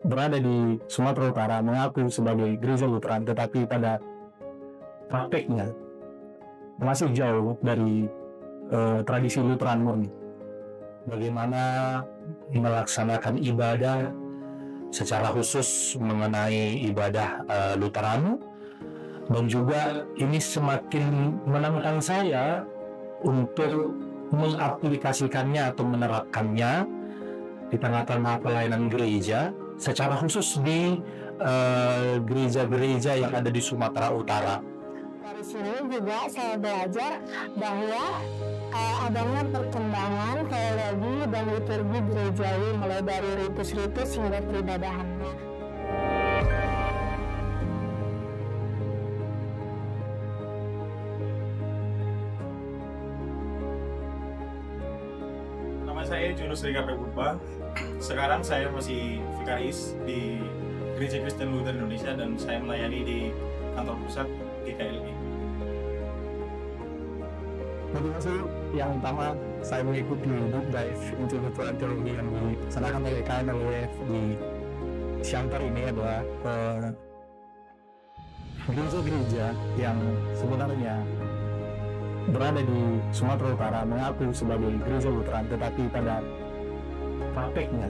berada di Sumatera Utara mengaku sebagai gereja Lutheran, tetapi pada prakteknya masih jauh dari tradisi Lutheran murni. Bagaimana melaksanakan ibadah secara khusus mengenai ibadah Lutheran, dan juga ini semakin menantang saya untuk mengaplikasikannya atau menerapkannya di tengah-tengah pelayanan gereja, secara khusus di gereja-gereja yang ada di Sumatera Utara. Dari sini juga saya belajar bahwa adanya perkembangan teologi dan liturgi gerejawi mulai dari ritus-ritus hingga peribadahannya. Nama saya Junus Rika Purba. Sekarang saya masih vikaris di Gereja Kristen Lutheran Indonesia dan saya melayani di kantor pusat GKLI. Motivasi yang utama saya mengikuti deep dive into Lutheran teologi yang dilaksanakan oleh KMLWF di Siantar ini adalah gereja-gereja yang sebenarnya berada di Sumatera Utara mengaku sebagai gereja Lutheran, tetapi pada prakteknya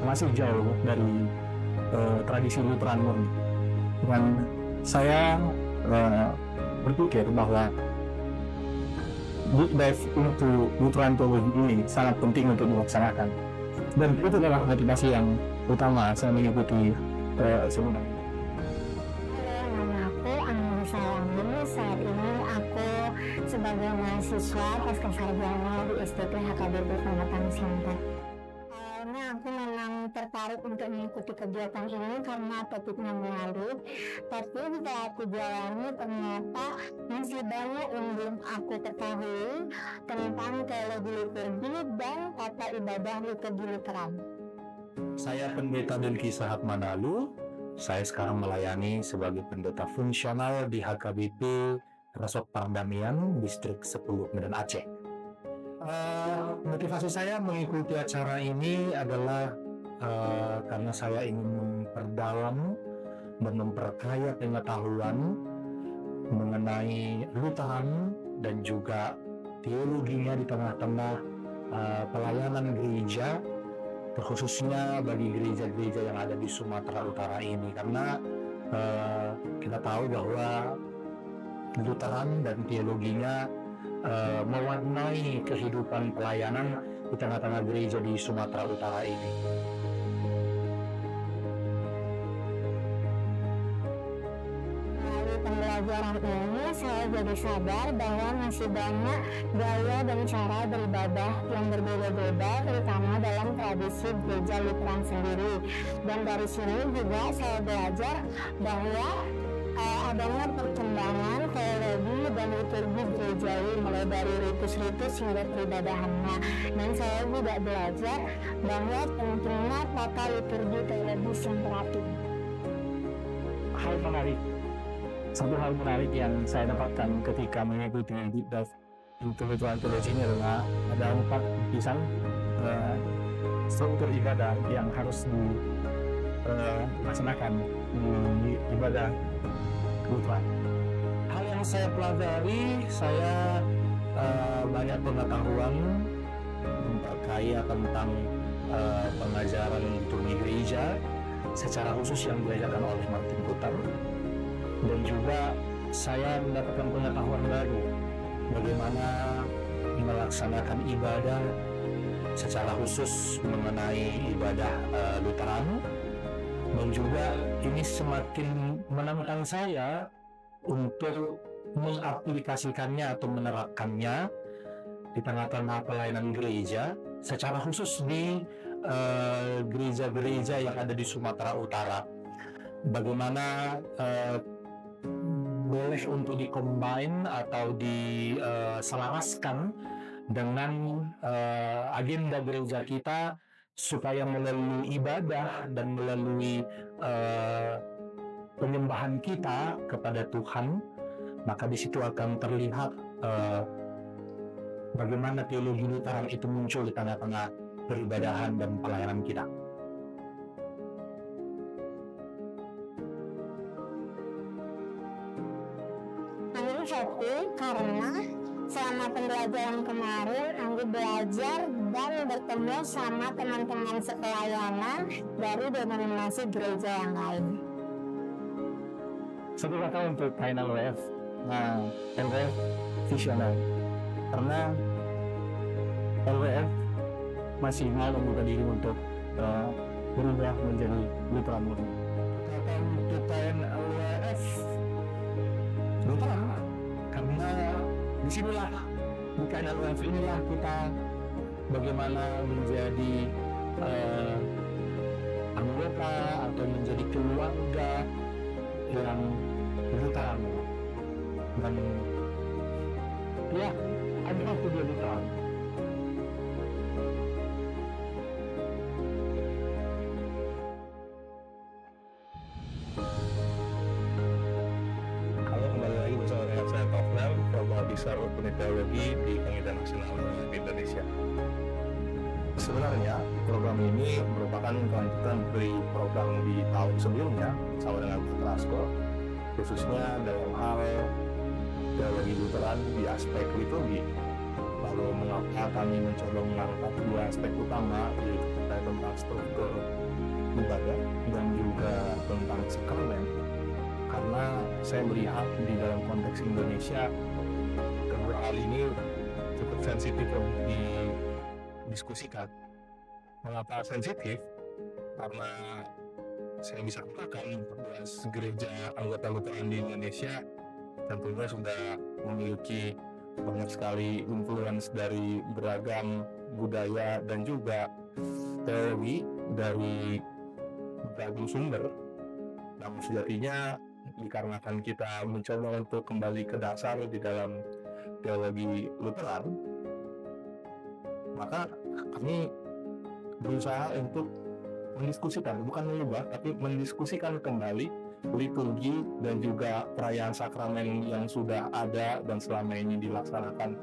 masih jauh dari tradisi Lutheran murni. Dan saya berpikir bahwa deep dive into Lutheran teologi ini sangat penting untuk dilaksanakan, dan itu adalah motivasi yang utama saya mengikuti sebenarnya. Nama aku Anissa Langgi. Saat ini aku sebagai mahasiswa pasca sarjana di STP HKBP Pematang Siantar. Awalnya aku memang tertarik untuk mengikuti kegiatan ini karena topiknya menarik, tapi setelah aku jalani ternyata masih banyak yang belum aku ketahui tentang teologi liturgi dan tata ibadah liturgi Lutheran. Saya Pendeta Delki Sahat Manalu. Saya sekarang melayani sebagai pendeta fungsional di HKBP Rasok Pardamian, Distrik 10 Medan Aceh. Motivasi saya mengikuti acara ini adalah karena saya ingin memperdalam dan memperkaya pengetahuan mengenai Lutheran dan juga teologinya di tengah-tengah pelayanan gereja, terkhususnya bagi gereja-gereja yang ada di Sumatera Utara ini, karena kita tahu bahwa Lutheran dan teologinya mewarnai kehidupan pelayanan di tengah-tengah gereja di Sumatera Utara ini. Melalui pembelajaran ini saya jadi sadar bahwa masih banyak gaya dan cara beribadah yang berbeda-beda, terutama dalam tradisi gereja Lutheran sendiri. Dan dari sini juga saya belajar bahwa adanya perkembangan teologi dan liturgi gerejawi mulai dari ritus-ritus hingga peribadahannya. Dan saya juga belajar bahwa pentingnya tata liturgi teologis yang teratur. Satu hal menarik yang saya dapatkan ketika mengikuti deep dive into Lutheran teologi ini adalah ada 4 lapisan struktur ibadah yang harus dilaksanakan di ibadah Lutheran. Hal yang saya pelajari, saya banyak pengetahuan memperkaya tentang pengajaran liturgi gereja secara khusus yang diajarkan oleh Martin Luther, dan juga saya mendapatkan pengetahuan baru bagaimana melaksanakan ibadah secara khusus mengenai ibadah Lutheran, dan juga ini semakin menantang saya untuk mengaplikasikannya atau menerapkannya di tengah-tengah pelayanan gereja, secara khusus di gereja-gereja yang ada di Sumatera Utara. Bagaimana boleh untuk dikombin atau diselaraskan dengan agenda gereja kita, supaya melalui ibadah dan melalui penyembahan kita kepada Tuhan, maka di situ akan terlihat bagaimana teologi Lutheran itu muncul di tengah-tengah peribadahan dan pelayanan kita. paling happy karena selama pembelajaran kemarin Anggi belajar dan bertemu sama teman-teman sepelayanan dari denominasi gereja yang lain. Satu kata untuk final LWF. Nah, LWF visioner. Karena LWF masih mau membuka diri untuk berubah menjadi Lutheran murni. Kata untuk LWF Lutheran, karena disinilah di LWF inilah kita bagaimana menjadi anggota atau menjadi keluarga yang Lutheran, dan ya ada waktu dia Lutheran. Kalau kembali lagi bersama dengan saya Tofnel, Program Besar Unit Teologi di Komite Nasional di Indonesia. Sebenarnya program ini merupakan kelanjutan dari program di tahun sebelumnya sama dengan Putrasko, khususnya dalam hal teologi Lutheran di aspek liturgi. Lalu mengapa kami mencoba mengangkat dua aspek utama, yaitu terkait tentang struktur ibadah dan juga tentang sakramen, karena saya melihat di dalam konteks Indonesia kedua hal ini cukup sensitif untuk didiskusikan. Mengapa sensitif? Karena saya bisa katakan 14 gereja anggota Lutheran di Indonesia tentunya sudah memiliki banyak sekali influence dari beragam budaya dan juga teologi dari beragam sumber. Namun sejatinya dikarenakan kita mencoba untuk kembali ke dasar di dalam teologi Lutheran, maka kami berusaha untuk mendiskusikan, bukan mengubah, tapi mendiskusikan kembali liturgi dan juga perayaan sakramen yang sudah ada dan selama ini dilaksanakan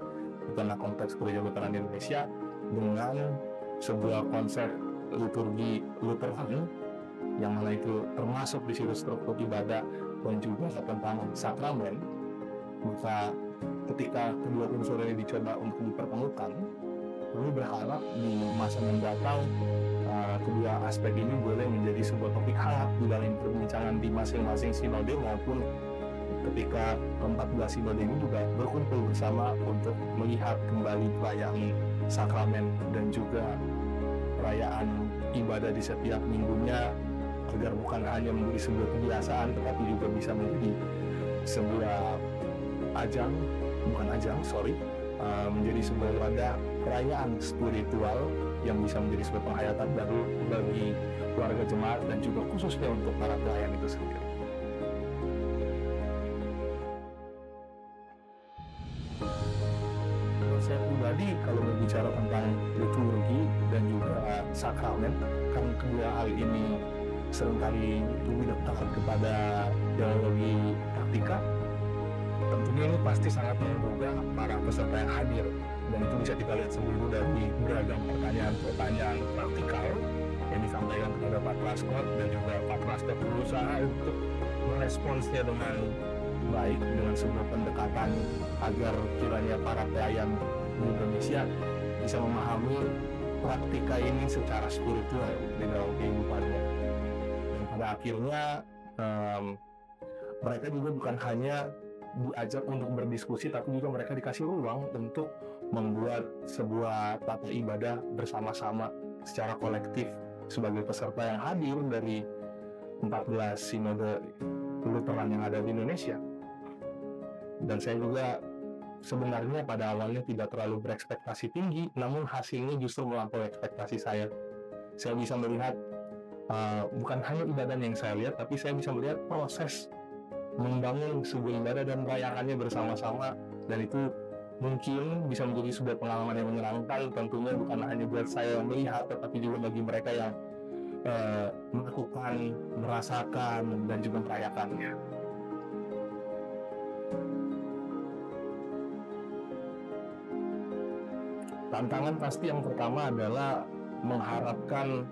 di tengah konteks gereja Lutheran Indonesia dengan sebuah konsep liturgi Lutheran yang mana itu termasuk di situ struktur ibadah dan juga tentang sakramen. Maka ketika kedua unsur ini dicoba untuk dipertemukan, kami berharap di masa mendatang kedua aspek ini boleh menjadi sebuah topik hangat di dalam perbincangan di masing-masing sinode, maupun ketika ke-14 sinode ini juga berkumpul bersama untuk melihat kembali perayaan sakramen dan juga perayaan ibadah di setiap minggunya, agar bukan hanya menjadi sebuah kebiasaan tetapi juga bisa menjadi sebuah menjadi sebuah wadah perayaan spiritual yang bisa menjadi sebuah penghayatan baru bagi keluarga jemaat dan juga khususnya untuk para pelayan itu sendiri. Menurut saya pribadi, kalau berbicara tentang liturgi dan juga sakramen, karena kedua hal ini seringkali lebih dekat kepada teologi praktika, tentunya ini pasti sangat menggugah para peserta yang hadir, dan itu bisa kita lihat sendiri dari beragam pertanyaan praktikal yang disampaikan kepada Pak Praskot, dan juga Pak Praskot berusaha untuk meresponsnya dengan baik, dengan sebuah pendekatan agar kiranya para pelayan di Indonesia bisa memahami praktika ini secara spiritual di dalam kehidupannya. Dan pada akhirnya mereka juga bukan hanya diajak untuk berdiskusi, tapi juga mereka dikasih ruang untuk membuat sebuah tata ibadah bersama-sama secara kolektif sebagai peserta yang hadir dari 14 sinode Lutheran yang ada di Indonesia. Dan saya juga sebenarnya pada awalnya tidak terlalu berekspektasi tinggi, namun hasilnya justru melampaui ekspektasi saya. Saya bisa melihat bukan hanya ibadah yang saya lihat, tapi saya bisa melihat proses membangun sebuah ibadah dan merayakannya bersama-sama, dan itu mungkin bisa menjadi sebuah pengalaman yang menyenangkan, tentunya bukan hanya buat saya melihat, tetapi juga bagi mereka yang melakukan, merasakan, dan juga merayakannya. Tantangan pasti yang pertama adalah mengharapkan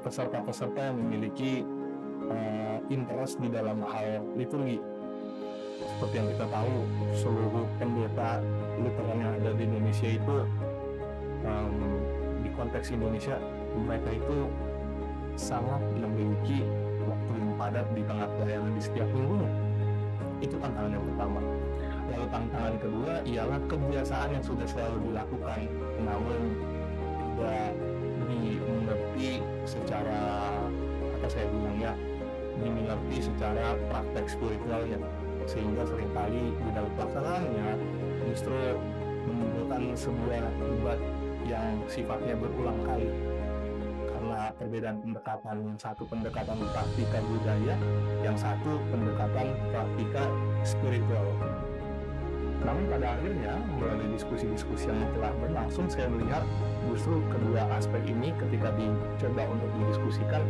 peserta-peserta yang memiliki interest di dalam hal liturgi. seperti yang kita tahu, seluruh pendeta Lutheran yang ada di Indonesia itu di konteks Indonesia, mereka itu sangat memiliki waktu yang padat di tengah pelayanan di setiap minggunya. Itu tantangan yang pertama. Lalu tantangan kedua ialah kebiasaan yang sudah selalu dilakukan, namun tidak dimengerti secara, apa saya bilangnya, dimengerti secara praktek spiritualnya, sehingga seringkali di dalam pelaksanaannya justru menimbulkan sebuah debat yang sifatnya berulang kali karena perbedaan pendekatan. Yang satu pendekatan praktika budaya, yang satu pendekatan praktika spiritual. Namun pada akhirnya melalui diskusi-diskusi yang telah berlangsung, saya melihat justru kedua aspek ini ketika dicoba untuk didiskusikan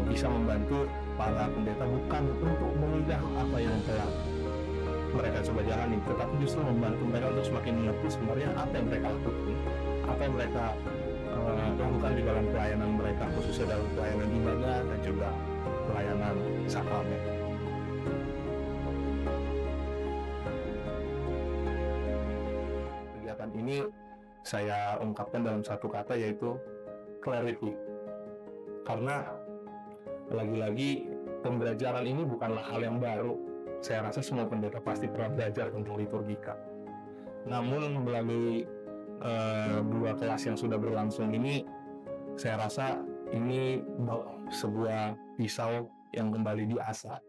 bisa membantu para pendeta bukan untuk mengubah apa yang telah mereka coba jalani, tetapi justru membantu mereka untuk semakin mengerti sebenarnya apa yang mereka lakukan, apa yang mereka lakukan di dalam pelayanan mereka, khususnya dalam pelayanan ibadah dan juga pelayanan sakramen. Kegiatan ini saya ungkapkan dalam satu kata, yaitu clarity. Karena lagi-lagi pembelajaran ini bukanlah hal yang baru. Saya rasa semua pendeta pasti pernah belajar tentang liturgika. Namun melalui dua kelas yang sudah berlangsung ini, saya rasa ini sebuah pisau yang kembali diasah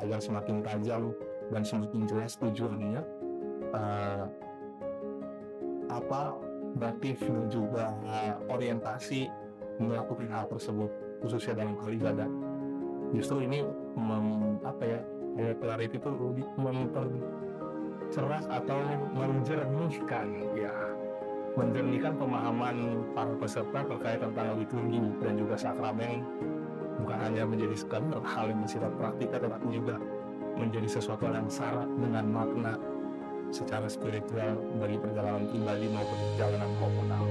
agar semakin tajam dan semakin jelas tujuannya, apa motif dan juga orientasi melakukan hal tersebut, khususnya dalam hal ibadah. Justru ini clarity itu mempercerah atau menjernihkan pemahaman para peserta terkait tentang liturgi dan juga sakramen, bukan hanya menjadi sekadar hal yang bersifat praktika, tetapi juga menjadi sesuatu yang syarat dengan makna secara spiritual bagi perjalanan pribadi maupun perjalanan komunal.